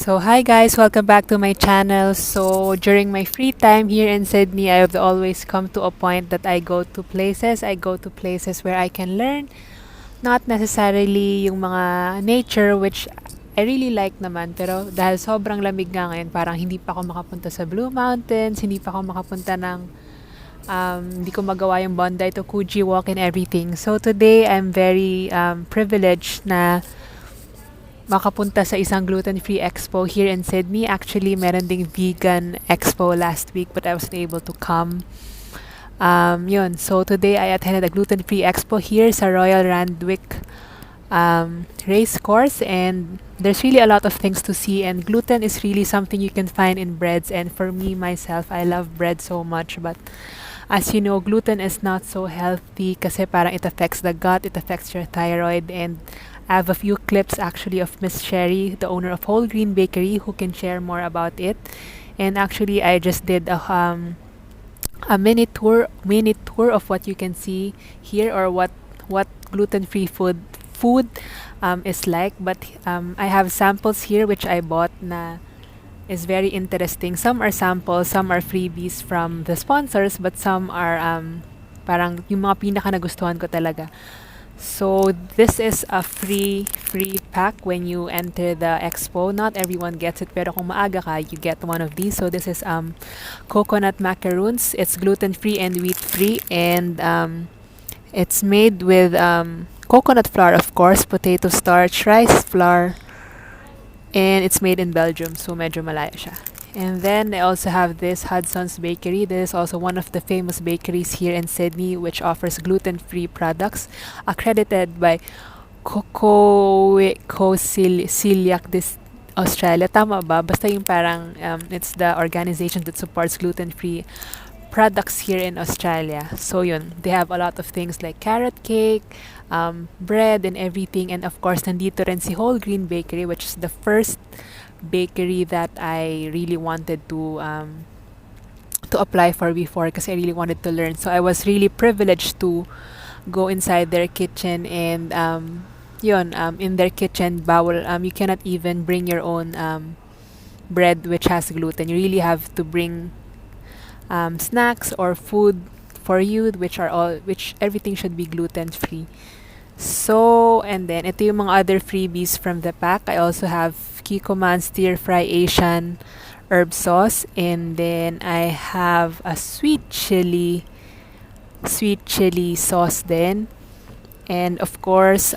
So hi guys, welcome back to my channel. So during my free time here in Sydney, I have always come to a point that I go to places. I go to places where I can learn, not necessarily yung mga nature which I really like naman. Pero dahil sobrang lamig nga ngayon, parang hindi pa ako makapunta sa Blue Mountains, hindi pa ako makapunta ng hindi ko magawa yung Bondi to Coogee walk and everything. So today, I'm very privileged na makapunta sa isang gluten-free expo here in Sydney. Actually, meron ding vegan expo last week but I wasn't able to come. Yun. So today, I attended a gluten-free expo here sa Royal Randwick race course, and there's really a lot of things to see, and gluten is really something you can find in breads, and for me myself, I love bread so much, but as you know, gluten is not so healthy kasi parang it affects the gut, it affects your thyroid, and I have a few clips actually of Miss Sherry, the owner of Whole Green Bakery, who can share more about it. And actually, I just did a mini tour of what you can see here, or what gluten-free food is like. But I have samples here which I bought na is very interesting. Some are samples, some are freebies from the sponsors, but some are parang yung mga pinaka nagustuhan ko talaga. So this is a free pack when you enter the expo. Not everyone gets it, pero kung maaga ka, you get one of these. So this is coconut macaroons. It's gluten-free and wheat-free, and it's made with coconut flour, of course, potato starch, rice flour, and it's made in Belgium, so medyo malayo siya. And then I also have this Hudson's Bakery. This is also one of the famous bakeries here in Sydney, which offers gluten-free products, accredited by Coeliac Australia. Tama ba? Basta yung parang it's the organization that supports gluten-free products here in Australia. So yun, they have a lot of things like carrot cake, bread and everything, and of course nandito rin si Whole Green Bakery, which is the first bakery that I really wanted to apply for before kasi I really wanted to learn. So I was really privileged to go inside their kitchen, and in their kitchen bawal, you cannot even bring your own bread which has gluten. You really have to bring snacks or food for you which everything should be gluten free. So, and then ito yung mga other freebies from the pack. I also have Kikkoman stir fry Asian herb sauce, and then I have a sweet chili sauce then, and of course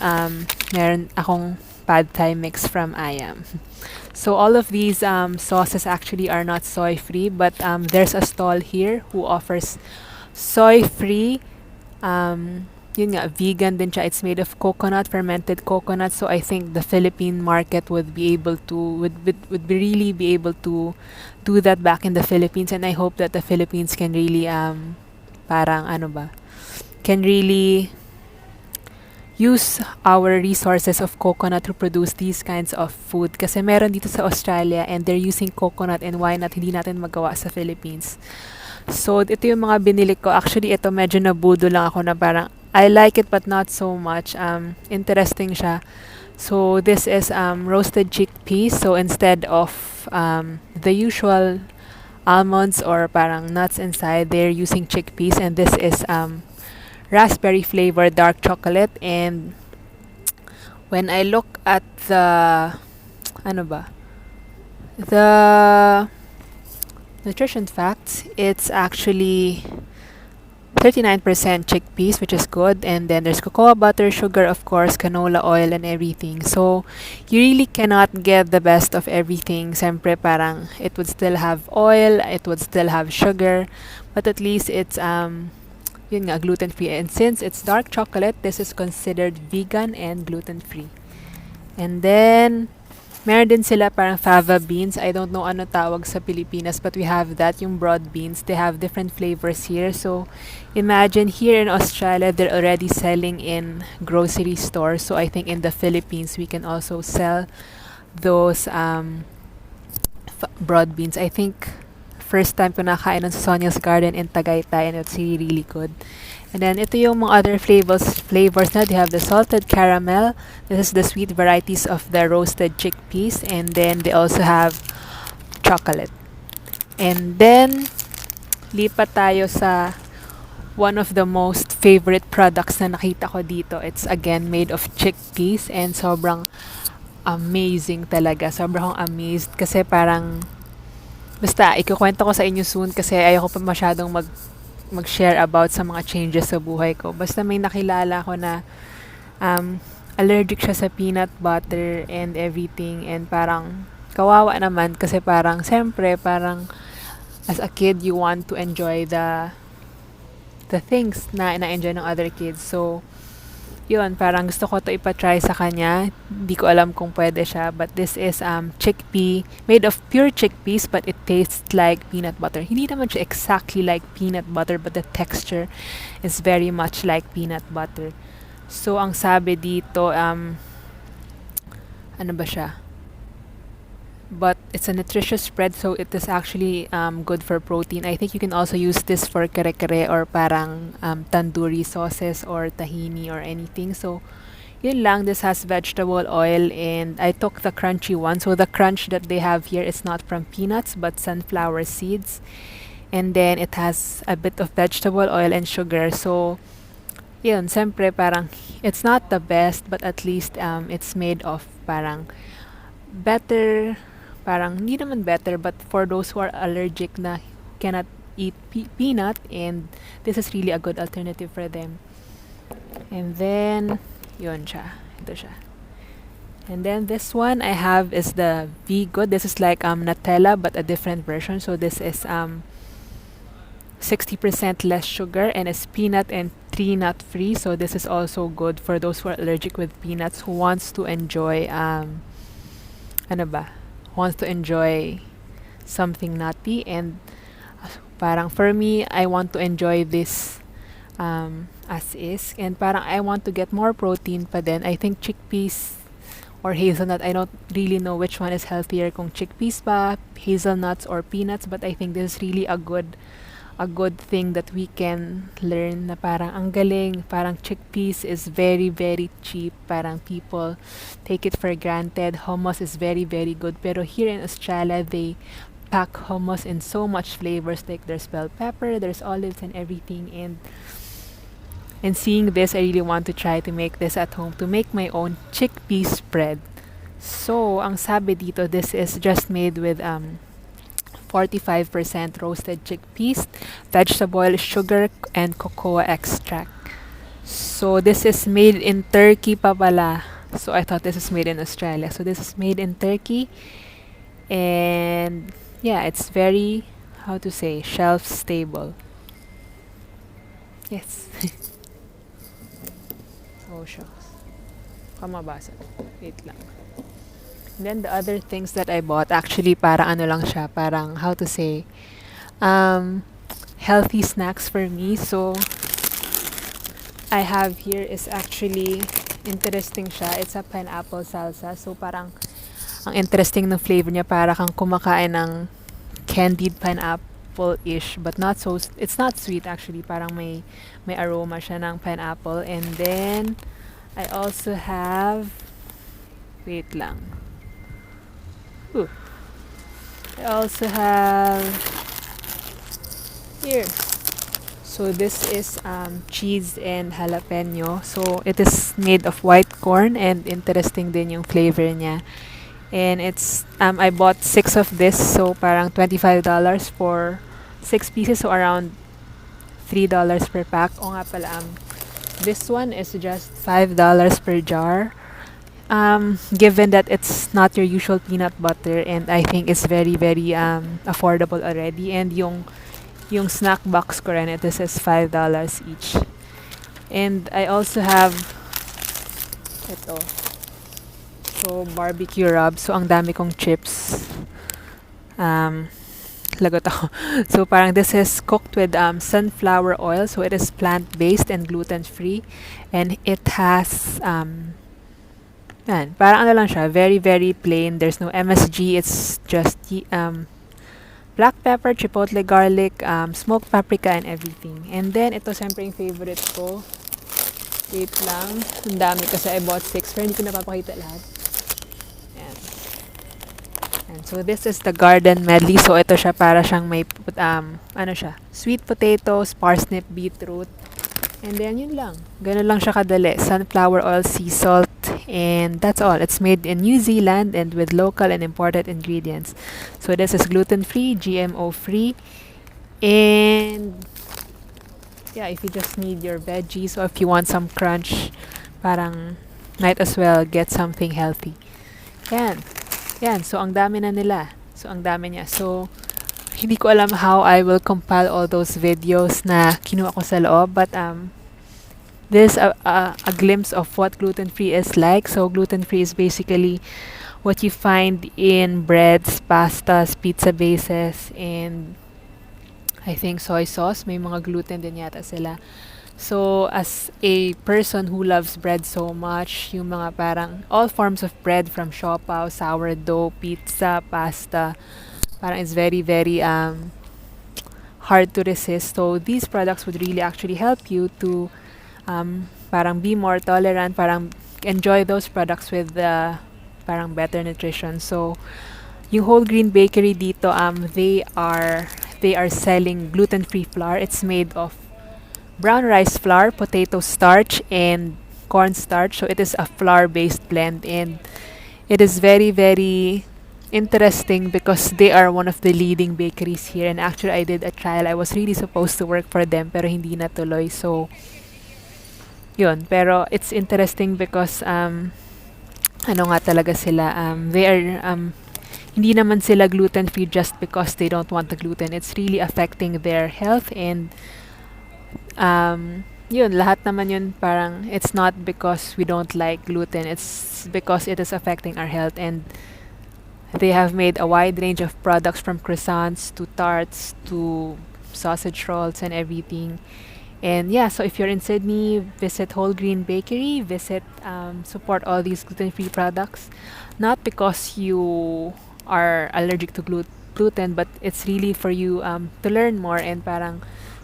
meron akong pad thai mix from Ayam. So all of these sauces actually are not soy free, but there's a stall here who offers soy free yun nga, vegan din siya. It's made of fermented coconut. So I think the Philippine market would really be able to do that back in the Philippines, and I hope that the Philippines can really can really use our resources of coconut to produce these kinds of food. Kasi meron dito sa Australia and they're using coconut, and why not hindi natin magawa sa Philippines. So ito yung mga binili ko. Actually ito medyo nabudo lang ako na parang I like it but not so much. Interesting siya. So this is roasted chickpeas. So instead of the usual almonds or parang nuts inside, they're using chickpeas, and this is raspberry flavored dark chocolate. And when I look at the the nutrition facts, it's actually 39% chickpeas, which is good, and then there's cocoa butter, sugar, of course, canola oil, and everything. So you really cannot get the best of everything. Siyempre parang it would still have oil, it would still have sugar, but at least it's yun nga, gluten free. And since it's dark chocolate, this is considered vegan and gluten free. And then meron din sila parang fava beans. I don't know ano tawag sa Pilipinas, but we have that, yung broad beans. They have different flavors here. So imagine here in Australia, they're already selling in grocery stores. So I think in the Philippines, we can also sell those broad beans. I think first time ko nakain ng Sonia's Garden in Tagaytay, and it's really, really good. And then ito yung mga other flavors na. They have the salted caramel. This is the sweet varieties of the roasted chickpeas. And then they also have chocolate. And then lipat tayo sa one of the most favorite products na nakita ko dito. It's again made of chickpeas and sobrang amazing talaga. Sobrang amazed kasi parang basta ikukwento ko sa inyo soon kasi ayoko pa masyadong mag-share about sa mga changes sa buhay ko. Basta may nakilala ko na allergic siya sa peanut butter and everything, and parang kawawa naman kasi parang siyempre parang as a kid you want to enjoy the things na na-enjoy ng other kids. So, yun, parang gusto ko to ipa-try sa kanya. Hindi ko alam kung pwede siya. But this is chickpea, made of pure chickpeas, but it tastes like peanut butter. Hindi naman siya exactly like peanut butter, but the texture is very much like peanut butter. So, ang sabi dito, ano ba siya? But it's a nutritious spread, so it is actually good for protein. I think you can also use this for kare-kare or parang tandoori sauces or tahini or anything. So, yun lang. This has vegetable oil, and I took the crunchy one. So, the crunch that they have here is not from peanuts, but sunflower seeds. And then, it has a bit of vegetable oil and sugar. So, yun, siyempre parang it's not the best, but at least it's made of parang better, parang hindi naman better, but for those who are allergic na cannot eat peanut, and this is really a good alternative for them. And then yun siya, ito siya. And then this one I have is the V-Good. This is like Nutella but a different version. So this is 60% less sugar and is peanut and tree nut free. So this is also good for those who are allergic with peanuts, who wants to enjoy ano ba? Wants to enjoy something nutty, and parang for me, I want to enjoy this as is, and parang I want to get more protein pa din. I think chickpeas or hazelnut, I don't really know which one is healthier, kung chickpeas ba, hazelnuts or peanuts, but I think this is really a good thing that we can learn na parang ang galing, parang chickpeas is very, very cheap. Parang people take it for granted. Hummus is very, very good. Pero here in Australia, they pack hummus in so much flavors. Like there's bell pepper, there's olives and everything. And seeing this, I really want to try to make this at home, to make my own chickpea spread. So, ang sabi dito, this is just made with 45% roasted chickpeas, vegetable oil, sugar, and cocoa extract. So this is made in Turkey pa pala. So I thought this is made in Australia. So this is made in Turkey. And yeah, it's very, how to say, shelf stable. Yes. Oh, shucks. Kamabasa. Wait lang. And then the other things that I bought, actually parang ano lang siya, parang how to say, healthy snacks for me. So I have here is actually interesting siya. It's a pineapple salsa. So parang ang interesting ng flavor niya, para kang kumakain ng candied pineapple-ish, but not so, it's not sweet actually. Parang may aroma siya ng pineapple. And then I also have, wait lang. Ooh. I also have here. So this is cheese and jalapeno. So it is made of white corn, and interesting din yung flavor niya. And it's I bought 6 of this, so parang $25 for 6 pieces, so around $3 per pack. O nga pala, this one is just $5 per jar. Given that it's not your usual peanut butter, and I think it's very, very affordable already. And yung snack box ko rin, this is $5 each. And I also have ito. So, barbecue rub. So, ang dami kong chips. Lagot ako. So, parang this is cooked with sunflower oil. So, it is plant-based and gluten-free. And it has parang ano lang siya, very, very plain. There's no MSG. It's just black pepper, chipotle garlic, smoked paprika, and everything. And then, ito siyempre yung favorite ko. Wait lang. Ang dami kasi I bought 6 pero hindi ko napapakita lahat. Ayan. And so, this is the garden medley. So, ito siya para siyang may, ano siya, sweet potatoes, parsnip, beetroot. And then, yun lang. Ganun lang siya kadali. Sunflower oil, sea salt, and that's all. It's made in New Zealand and with local and imported ingredients. So, this is gluten-free, GMO-free, and yeah, if you just need your veggies or if you want some crunch, parang might as well get something healthy. Yan. Yan. So, ang dami na nila. So, ang dami niya. So, hindi ko alam how I will compile all those videos na kinuha ko sa loob. But, this is a glimpse of what gluten-free is like. So, gluten-free is basically what you find in breads, pastas, pizza bases, and I think soy sauce, may mga gluten din yata sila. So, as a person who loves bread so much, yung mga parang all forms of bread from siopaw, sourdough, pizza, pasta, parang it's very, very hard to resist. So, these products would really actually help you to parang be more tolerant, parang enjoy those products with parang better nutrition. So, yung whole grain bakery dito, they are selling gluten-free flour. It's made of brown rice flour, potato starch, and corn starch. So it is a flour-based blend, and it is very, very interesting because they are one of the leading bakeries here. And actually, I did a trial. I was really supposed to work for them, pero hindi natuloy. So, yun. Pero it's interesting because, ano nga talaga sila, they are, hindi naman sila gluten-free just because they don't want the gluten. It's really affecting their health and yun, lahat naman yun parang it's not because we don't like gluten. It's because it is affecting our health, and they have made a wide range of products from croissants to tarts to sausage rolls and everything. And yeah, so if you're in Sydney, visit Whole Grain Bakery, support all these gluten-free products. Not because you are allergic to gluten, but it's really for you to learn more and parang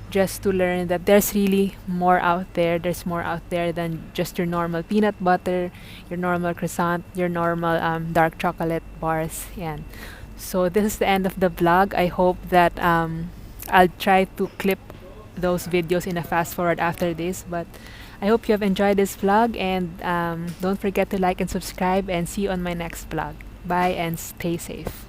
just to learn that there's really more out there. There's more out there than just your normal peanut butter, your normal croissant, your normal dark chocolate bars. Yan. So this is the end of the vlog. I hope that I'll try to clip those videos in a fast forward after this, but I hope you have enjoyed this vlog, and don't forget to like and subscribe, and see you on my next vlog. Bye and stay safe.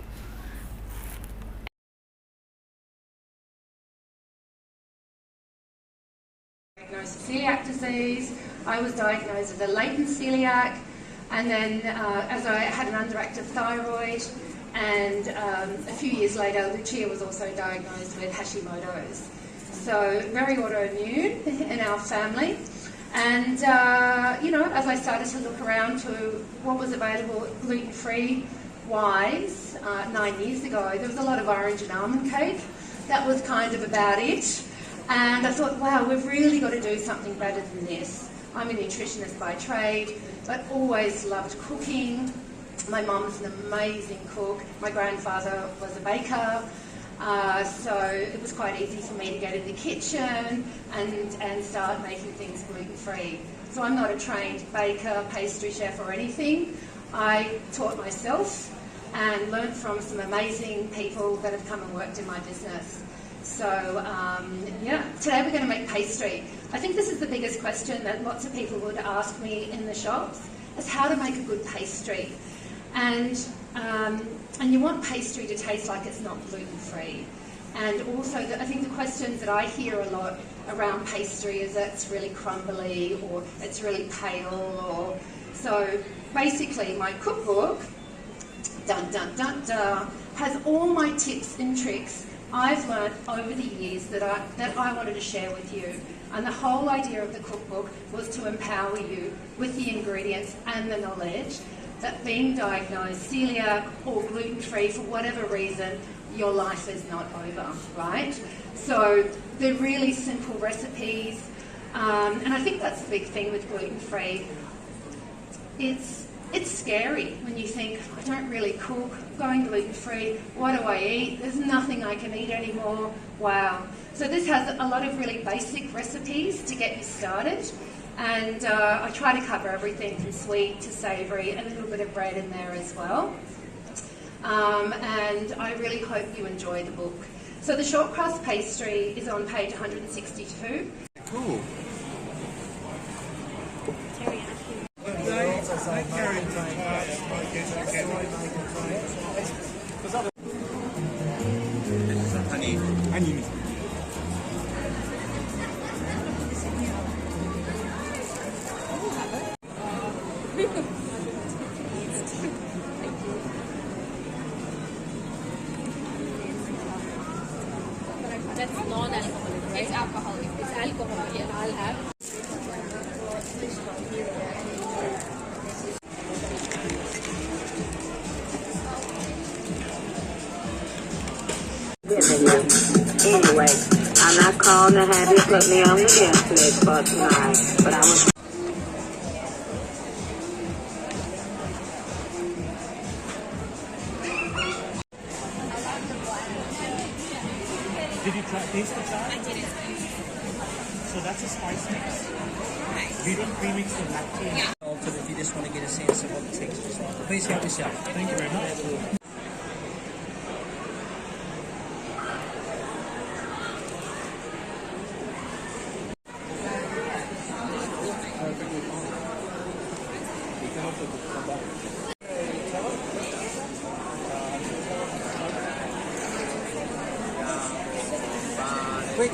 Diagnosed with celiac disease. I was diagnosed with a latent celiac, and then as I had an underactive thyroid, and a few years later, Lucia was also diagnosed with Hashimoto's. So very autoimmune in our family. And, you know, as I started to look around to what was available gluten-free wise 9 years ago, there was a lot of orange and almond cake. That was kind of about it. And I thought, wow, we've really got to do something better than this. I'm a nutritionist by trade, but always loved cooking. My mum's an amazing cook. My grandfather was a baker. So it was quite easy for me to get in the kitchen and start making things gluten-free. So I'm not a trained baker, pastry chef or anything. I taught myself and learned from some amazing people that have come and worked in my business. So yeah, today we're going to make pastry. I think this is the biggest question that lots of people would ask me in the shops, is how to make a good pastry. And you want pastry to taste like it's not gluten-free. And also, I think the questions that I hear a lot around pastry is that it's really crumbly or it's really pale. So basically, my cookbook, dun dun dun dun, has all my tips and tricks I've learned over the years that I wanted to share with you. And the whole idea of the cookbook was to empower you with the ingredients and the knowledge that being diagnosed celiac or gluten-free for whatever reason, your life is not over, right? So they're really simple recipes, and I think that's the big thing with gluten-free. It's it's scary when you think, I don't really cook, I'm going gluten-free, what do I eat? There's nothing I can eat anymore. Wow. So this has a lot of really basic recipes to get you started. And I try to cover everything from sweet to savoury, and a little bit of bread in there as well. And I really hope you enjoy the book. So the short crust pastry is on page 162. Cool. Honey. That's non-alcoholic, right? It's alcoholic. It's alcohol. Yeah, I'll have. Anyway, I'm not calling to have you put me on the guest list for tonight, but I was. Did you taste the chai? I did. So that's a spice mix. Nice. We don't premix the lactate. Yeah. Also, if you just want to get a sense of what the texture is like. Please help yourself. Thank you very much. Quick.